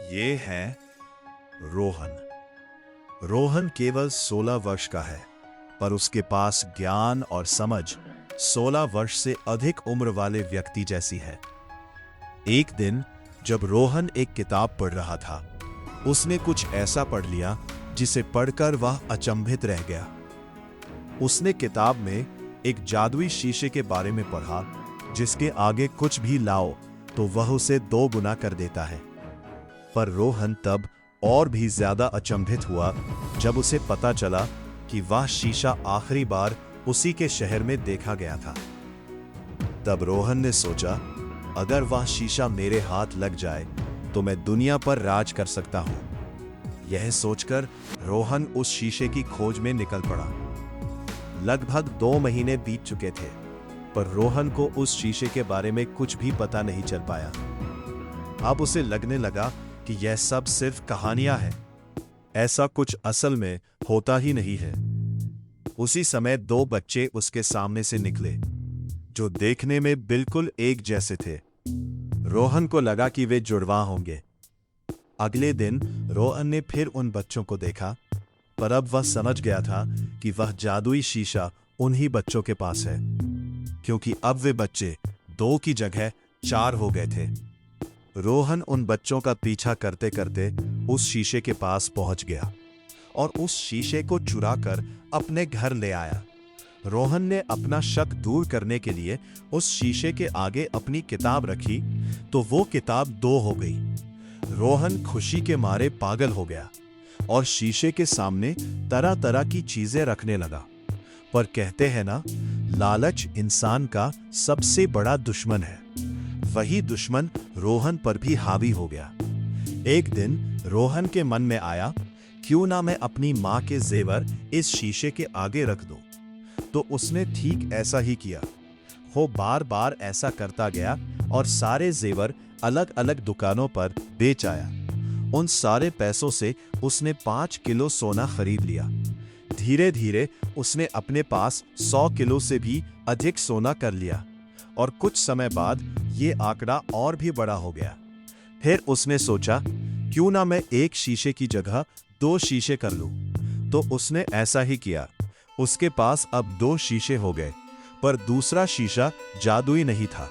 ये है रोहन। रोहन केवल 16 वर्ष का है, पर उसके पास ज्ञान और समझ 16 वर्ष से अधिक उम्र वाले व्यक्ति जैसी है। एक दिन जब रोहन एक किताब पढ़ रहा था, उसने कुछ ऐसा पढ़ लिया जिसे पढ़कर वह अचंभित रह गया। उसने किताब में एक जादुई शीशे के बारे में पढ़ा, जिसके आगे कुछ भी लाओ तो वह उसे 2 गुना कर देता है। पर रोहन तब और भी ज्यादा अचंभित हुआ जब उसे पता चला कि वह शीशा आखिरी बार उसी के शहर में देखा गया था। तब रोहन ने सोचा, अगर वह शीशा मेरे हाथ लग जाए तो मैं दुनिया पर राज कर सकता हूं। यह सोचकर रोहन उस शीशे की खोज में निकल पड़ा। लगभग 2 महीने बीत चुके थे, पर रोहन को उस शीशे के बारे में कुछ भी पता नहीं चल पाया। अब उसे लगने लगा कि यह सब सिर्फ कहानियां हैं, ऐसा कुछ असल में होता ही नहीं है। उसी समय 2 बच्चे उसके सामने से निकले, जो देखने में बिल्कुल एक जैसे थे। रोहन को लगा कि वे जुड़वा होंगे। अगले दिन रोहन ने फिर उन बच्चों को देखा, पर अब वह समझ गया था कि वह जादुई शीशा उन्हीं बच्चों के पास है, क्योंकि अब वे बच्चे 2 की जगह 4 हो गए थे। रोहन उन बच्चों का पीछा करते करते उस शीशे के पास पहुंच गया और उस शीशे को चुराकर अपने घर ले आया। रोहन ने अपना शक दूर करने के लिए उस शीशे के आगे अपनी किताब रखी, तो वो किताब 2 हो गई। रोहन खुशी के मारे पागल हो गया और शीशे के सामने तरह तरह की चीजें रखने लगा। पर कहते हैं ना, लालच इंसान का सबसे बड़ा दुश्मन है। वही दुश्मन रोहन पर भी हावी हो गया। एक दिन रोहन के मन में आया, क्यों ना मैं अपनी मां के जेवर इस शीशे के आगे रख दूं। तो उसने ठीक ऐसा ही किया। वो बार बार ऐसा करता गया और सारे जेवर अलग अलग दुकानों पर बेच आया। उन सारे पैसों से उसने 5 किलो सोना खरीद लिया। धीरे धीरे उसने अपने पास 100 किलो से भी अधिक सोना कर लिया और कुछ समय बाद ये आंकड़ा और भी बड़ा हो गया। फिर उसने सोचा, क्यों ना मैं एक शीशे की जगह 2 शीशे कर लूं। तो उसने ऐसा ही किया। उसके पास अब 2 शीशे हो गए, पर दूसरा शीशा जादुई नहीं था।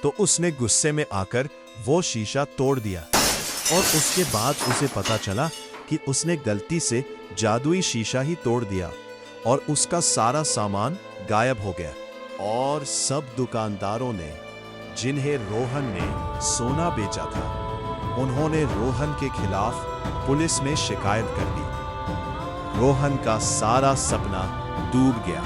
तो उसने गुस्से में आकर वो शीशा तोड़ दिया और उसके बाद उसे पता चला कि उसने गलती से जादुई शीशा ही तोड़ दिया और उसका सारा सामान गायब हो गया। और सब दुकानदारों ने, जिन्हें रोहन ने सोना बेचा था, उन्होंने रोहन के खिलाफ पुलिस में शिकायत कर दी। रोहन का सारा सपना डूब गया।